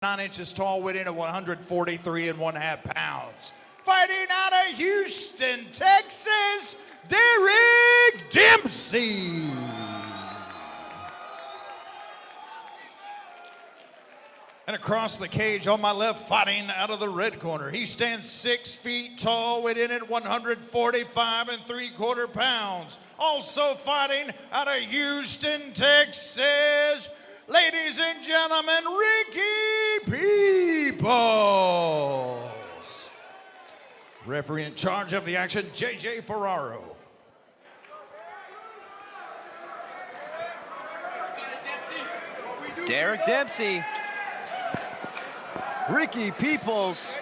9 inches tall, weighing at 143.5 pounds. Fighting out of Houston, Texas, Derek Dempsey. And across the cage on my left, fighting out of the red corner, he stands 6 feet tall, weighing at 145.75 pounds. Also fighting out of Houston, Texas, ladies and gentlemen, Ricky Peoples. Referee in charge of the action, JJ Ferraro. Derek Dempsey, Ricky Peoples.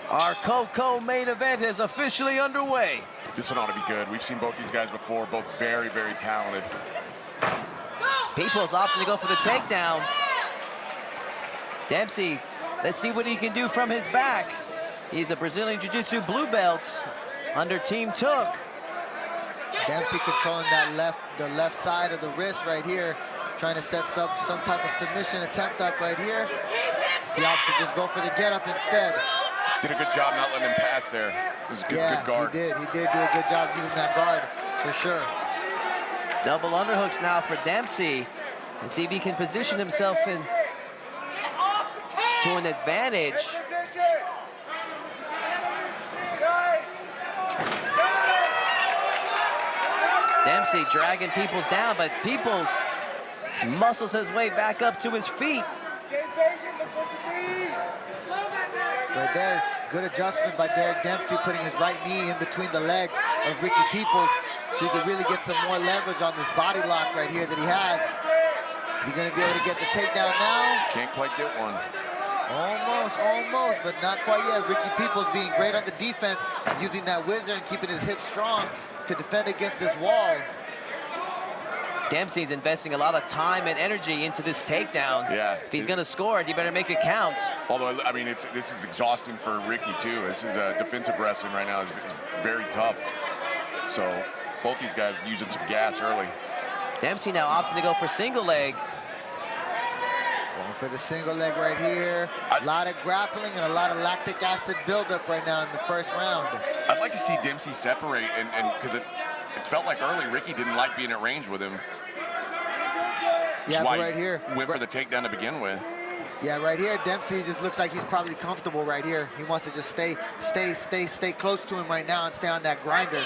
Our co-main event is officially underway. This one ought to be good. We've seen both these guys before, both very, very talented. Peoples opting to go for the takedown. Dempsey, let's see what he can do from his back. He's a Brazilian Jiu-Jitsu blue belt under Team Took. Dempsey controlling the left side of the wrist right here, trying to set some type of submission attempt up right here. He opts to just go for the get up instead. Did a good job not letting him pass there. It was a good guard. He did do a good job using that guard, for sure. Double underhooks now for Dempsey. And see if he can position himself to an advantage. Dempsey dragging Peoples down, but Peoples muscles his way back up to his feet. Right there, good adjustment by Derek Dempsey, putting his right knee in between the legs of Ricky Peoples, so he could really get some more leverage on this body lock right here that he has. Is he gonna be able to get the takedown now? Can't quite get one. Almost, but not quite yet. Ricky Peoples being great on the defense, using that whizzer and keeping his hips strong to defend against this wall. Dempsey's investing a lot of time and energy into this takedown. Yeah. If he's gonna score it, he better make it count. Although, I mean, this is exhausting for Ricky, too. This is defensive wrestling right now. It's very tough. So, both these guys using some gas early. Dempsey now opting to go for single leg. Going for the single leg right here. A lot of grappling and a lot of lactic acid buildup right now in the first round. I'd like to see Dempsey separate, and because it felt like early Ricky didn't like being at range with him. Yeah, but right here. Went for the takedown to begin with. Yeah, right here, Dempsey just looks like he's probably comfortable right here. He wants to just stay close to him right now and stay on that grinder.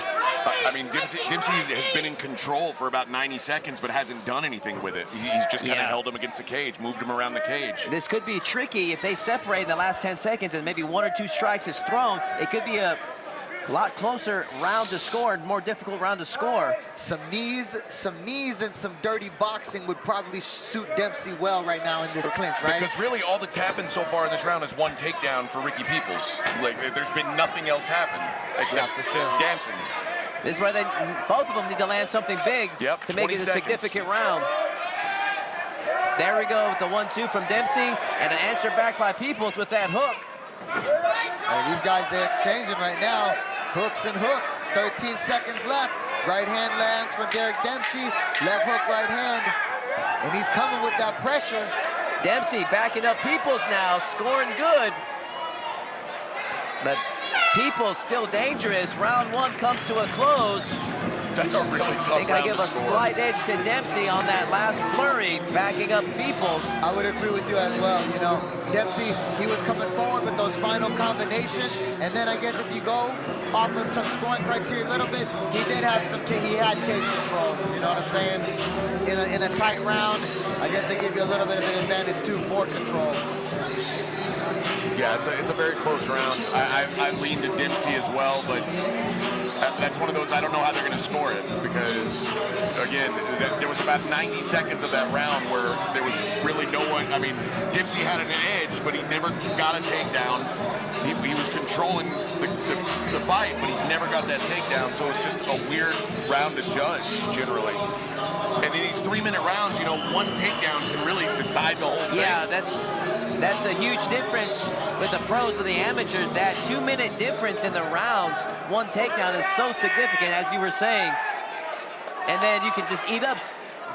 I mean, Dempsey has been in control for about 90 seconds, but hasn't done anything with it. He's just kind of held him against the cage, moved him around the cage. This could be tricky if they separate in the last 10 seconds and maybe 1 or 2 strikes is thrown. It could be a lot closer round to score, more difficult round to score. Some knees and some dirty boxing would probably suit Dempsey well right now in this clinch, right? Because really all that's happened so far in this round is one takedown for Ricky Peoples. Like, there's been nothing else happen except dancing. This is where both of them need to land something big to make it a significant round. There we go with the 1-2 from Dempsey, and an answer back by Peoples with that hook. These guys, they're exchanging right now. Hooks and hooks. 13 seconds left. Right hand lands from Derek Dempsey. Left hook, right hand. And he's coming with that pressure. Dempsey backing up Peoples now, scoring good. But Peoples still dangerous. Round 1 comes to a close. That's a really tough round to score. They gotta give a slight edge to Dempsey on that last flurry, backing up Peoples. I would agree with you as well. You know, Dempsey, he was coming forward with those final combinations, and then I guess if you go off of some scoring criteria a little bit, he had cage control. You know what I'm saying? In a tight round, I guess they give you a little bit of an advantage too for control. Yeah, it's a very close round. I lean to Dempsey as well, but that's one of those, I don't know how they're going to score it, because, again, there was about 90 seconds of that round where there was really no one. I mean, Dempsey had an edge, but he never got a takedown. He was controlling the fight, but he never got that takedown, so it's just a weird round to judge, generally. And in these 3-minute rounds, you know, one takedown can really decide the whole thing. Yeah, that's a huge difference with the pros and the amateurs. That 2-minute difference in the rounds, one takedown is so significant, as you were saying. And then you can just eat up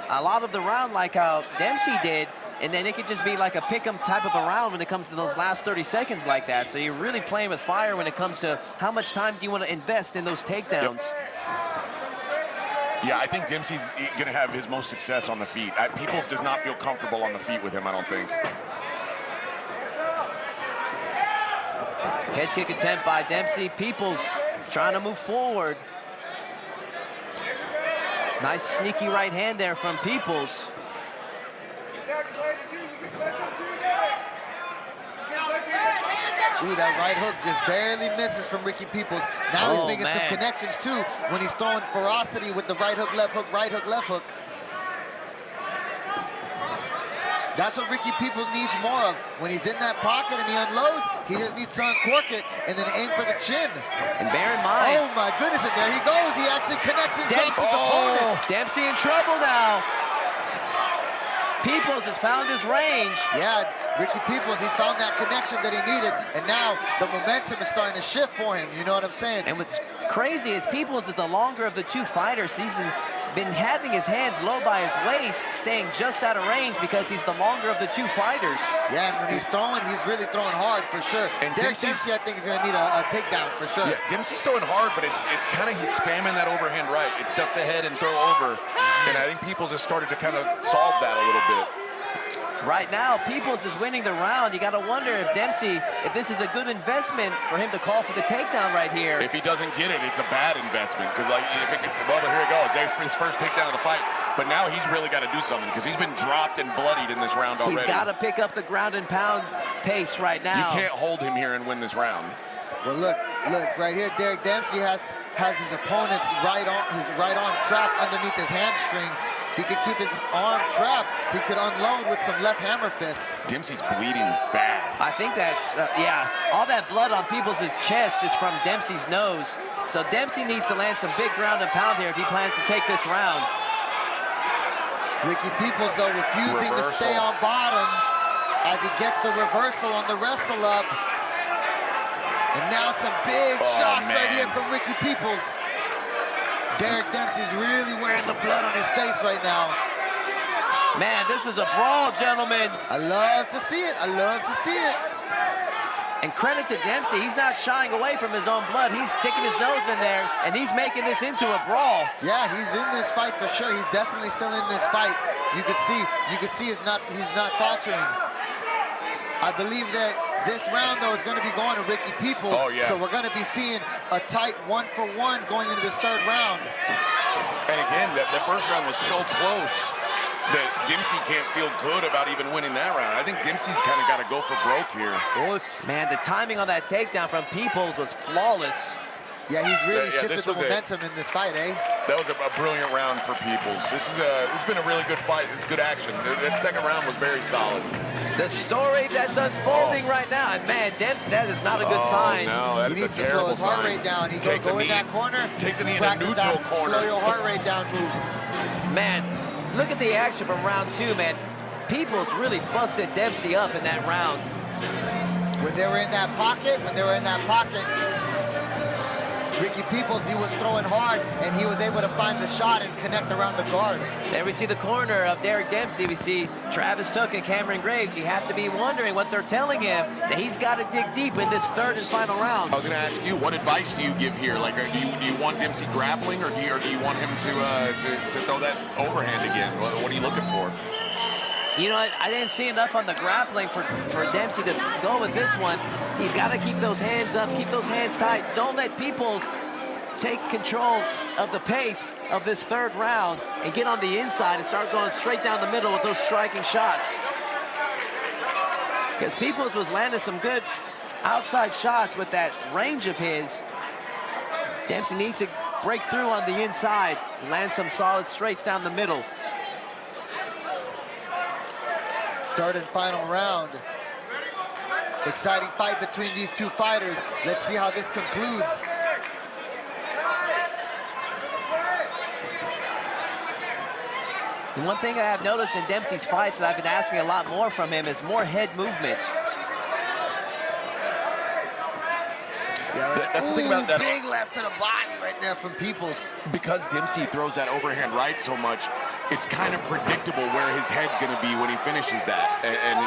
a lot of the round like how Dempsey did. and then it could just be like a pick 'em type of a round when it comes to those last 30 seconds like that. So you're really playing with fire when it comes to how much time do you want to invest in those takedowns. Yep. Yeah, I think Dempsey's going to have his most success on the feet. Peoples does not feel comfortable on the feet with him, I don't think. Head kick attempt by Dempsey. Peoples trying to move forward. Nice sneaky right hand there from Peoples. Ooh, that right hook just barely misses from Ricky Peoples. Now he's making some connections too when he's throwing ferocity with the right hook, left hook, right hook, left hook. That's what Ricky Peoples needs more of. When he's in that pocket and he unloads, he just needs to uncork it and then aim for the chin. And bear in mind. Oh my goodness, and there he goes. He actually connects and drops his opponent. Dempsey in trouble now. Peoples has found his range. Yeah, Ricky Peoples, he found that connection that he needed, and now the momentum is starting to shift for him. You know what I'm saying? And what's crazy is Peoples is the longer of the two fighters. He's been having his hands low by his waist, staying just out of range because he's the longer of the two fighters. Yeah, and when he's throwing, he's really throwing hard for sure. And Dempsey, I think, is going to need a takedown for sure. Yeah, Dempsey's throwing hard, but it's kind of, he's spamming that overhand right. It's duck the head and throw over. And I think Peoples has started to kind of solve that a little bit. Right now, Peoples is winning the round. You got to wonder if Dempsey, if this is a good investment for him to call for the takedown right here. If he doesn't get it, it's a bad investment. Because, like, well, here it goes. There's his first takedown of the fight. But now he's really got to do something because he's been dropped and bloodied in this round already. He's got to pick up the ground and pound pace right now. You can't hold him here and win this round. Well, look, right here, Derek Dempsey has his opponent's right arm trapped underneath his hamstring. If he could keep his arm trapped, he could unload with some left hammer fists. Dempsey's bleeding bad. I think that's, yeah, all that blood on Peoples' chest is from Dempsey's nose. So Dempsey needs to land some big ground and pound here if he plans to take this round. Ricky Peoples, though, refusing to stay on bottom as he gets the reversal on the wrestle up. And now some big shots right here from Ricky Peoples. Derek Dempsey's really wearing the blood on his face right now. Man, this is a brawl, gentlemen. I love to see it. I love to see it. And credit to Dempsey, he's not shying away from his own blood. He's sticking his nose in there, and he's making this into a brawl. Yeah, he's in this fight for sure. He's definitely still in this fight. You could see he's not faltering. I believe that this round, though, is going to be going to Ricky Peoples. Oh, yeah. So we're going to be seeing a tight 1-for-1 going into this third round. And again, the first round was so close that Dempsey can't feel good about even winning that round. I think Dempsey's kind of got to go for broke here. Man, the timing on that takedown from Peoples was flawless. Yeah, he's really shifted the momentum in this fight, eh? That was a brilliant round for Peoples. This has been a really good fight. It's good action. That second round was very solid. The story that's unfolding right now, and man, Dempsey, that is not a good sign. No, that's he needs to slow his heart rate down. He goes in that corner. Takes a knee in a neutral corner. Slow your heart rate down move. Man, look at the action from round 2, man. Peoples really busted Dempsey up in that round. When they were in that pocket, Ricky Peoples, he was throwing hard, and he was able to find the shot and connect around the guard. There we see the corner of Derek Dempsey. We see Travis Took and Cameron Graves. You have to be wondering what they're telling him, that he's got to dig deep in this third and final round. I was going to ask you, what advice do you give here? Like, do you want Dempsey grappling, or do you want him to throw that overhand again? What are you looking for? You know, I didn't see enough on the grappling for Dempsey to go with this one. He's got to keep those hands up, keep those hands tight. Don't let Peoples take control of the pace of this third round and get on the inside and start going straight down the middle with those striking shots. Because Peoples was landing some good outside shots with that range of his. Dempsey needs to break through on the inside and land some solid straights down the middle. Third and final round. Exciting fight between these two fighters. Let's see how this concludes. And one thing I have noticed in Dempsey's fights that I've been asking a lot more from him is more head movement. Yeah, that's the thing about that. Big left to the body right there from Peoples. Because Dempsey throws that overhand right so much, it's kind of predictable where his head's going to be when he finishes that. And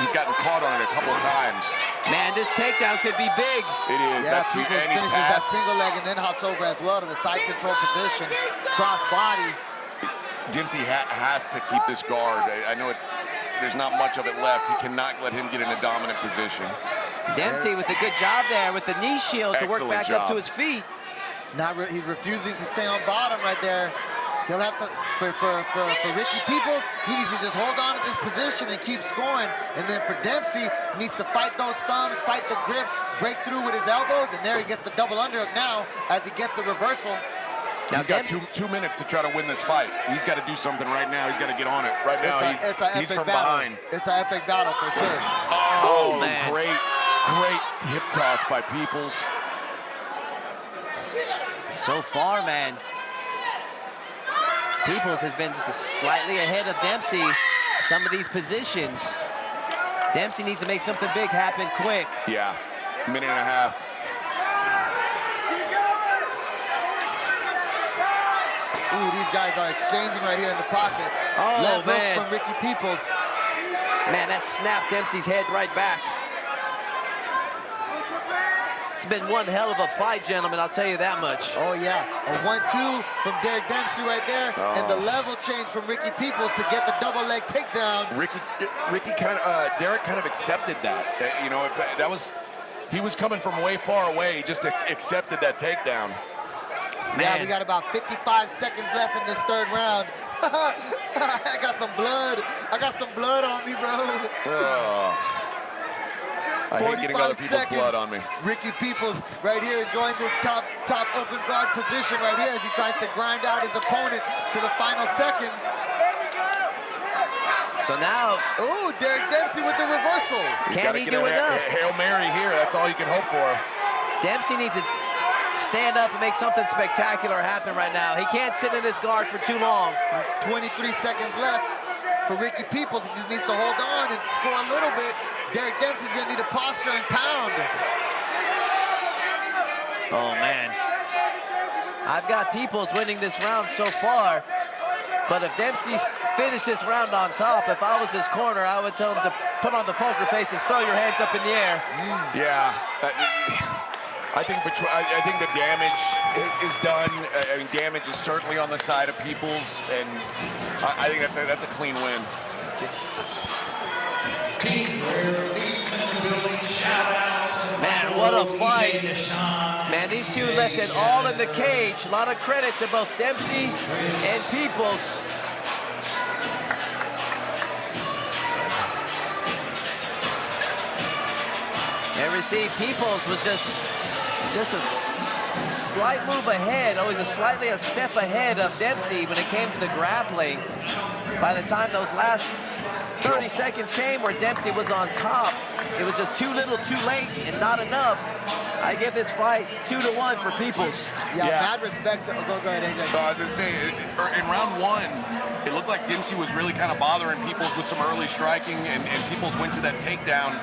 he's gotten caught on it a couple of times. Man, this takedown could be big. It is. Yeah, That's Peoples and he's finishes that passed. single leg and then hops over as well to the side control position, cross body. Dempsey has to keep this guard. I know there's not much of it left. He cannot let him get in a dominant position. Dempsey with a good job there with the knee shield to work Excellent back up job. to his feet. He's refusing to stay on bottom right there. He'll have to, for Ricky Peoples, he needs to just hold on to this position and keep scoring. And then for Dempsey, he needs to fight those thumbs, fight the grips, break through with his elbows, and there he gets the double underhook now as he gets the reversal. He's got two minutes to try to win this fight. He's got to do something right now. He's got to get on it. Right now, he's from behind. It's an epic battle for sure. Oh, man. Great hip toss by Peoples. So far, man, Peoples has been just slightly ahead of Dempsey some of these positions. Dempsey needs to make something big happen quick. Yeah, minute and a half. Ooh, these guys are exchanging right here in the pocket. Oh, Left hook man. from Ricky Peoples. Man, that snapped Dempsey's head right back. It's been one hell of a fight, gentlemen, I'll tell you that much. Oh, yeah. A 1-2 from Derek Dempsey right there. And the level change from Ricky Peoples to get the double leg takedown. Derek kind of accepted that. You know, he was coming from way far away. He just accepted that takedown. Yeah, Man. we got about 55 seconds left in this third round. I got some blood. I got some blood on me, bro. I hate getting other people's blood on me. Ricky Peoples right here enjoying this top open guard position right here as he tries to grind out his opponent to the final seconds. So now, Ooh, Derek Dempsey with the reversal. can he do enough? Hail Mary here. That's all you can hope for. Dempsey needs to stand up and make something spectacular happen right now. He can't sit in this guard for too long. 23 seconds left for Ricky Peoples. He just needs to hold on and score a little bit. Derek Dempsey's gonna need a posture and pound. Oh, man. I've got Peoples winning this round so far, but if Dempsey finished this round on top, if I was his corner, I would tell him to put on the poker face and throw your hands up in the air. Yeah. I think the damage is done. I mean, damage is certainly on the side of Peoples, and I think that's a clean win. Man, what a fight. Man, these two left it all in the cage. A lot of credit to both Dempsey and Peoples. And we see Peoples was just a slight move ahead, always slightly a step ahead of Dempsey when it came to the grappling. By the time those last 30 seconds came where Dempsey was on top, it was just too little too late and not enough. I give this fight 2-1 for Peoples. Yeah, mad respect. Go ahead, AJ. So I was gonna say, in round one, it looked like Dempsey was really kind of bothering Peoples with some early striking, and Peoples went to that takedown.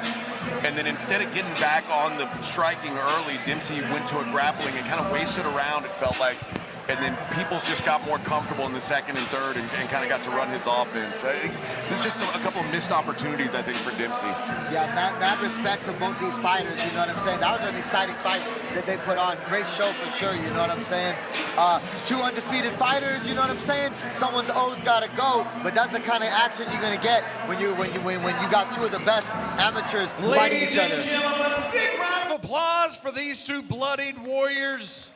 And then instead of getting back on the striking early, Dempsey went to a grappling and kind of wasted around, it felt like. And then Peoples just got more comfortable in the second and third and kind of got to run his offense. There's just a couple of missed opportunities, I think, for Dempsey. Yeah, mad respect to both these fighters, you know what I'm saying? That was an exciting fight that they put on. Great show for sure, you know what I'm saying? Two undefeated fighters, you know what I'm saying? Someone's always gotta go, but that's the kind of action you're gonna get when you got two of the best amateurs fighting each other. Ladies and gentlemen, a big round of applause for these two bloodied warriors.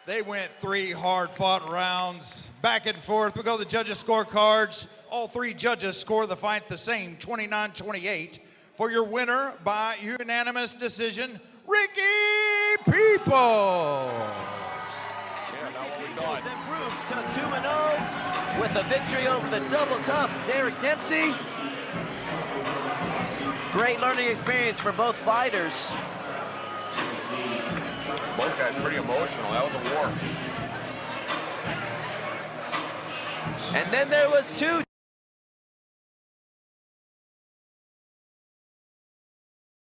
They went 3 hard-fought rounds, back and forth. We go to the judges' scorecards. All 3 judges score the fight the same, 29-28. For your winner by unanimous decision, Ricky Peoples. Peoples improves to 2-0 with a victory over the double tough Derek Dempsey. Great learning experience for both fighters. Both guys pretty emotional. That was a war. And then there was 2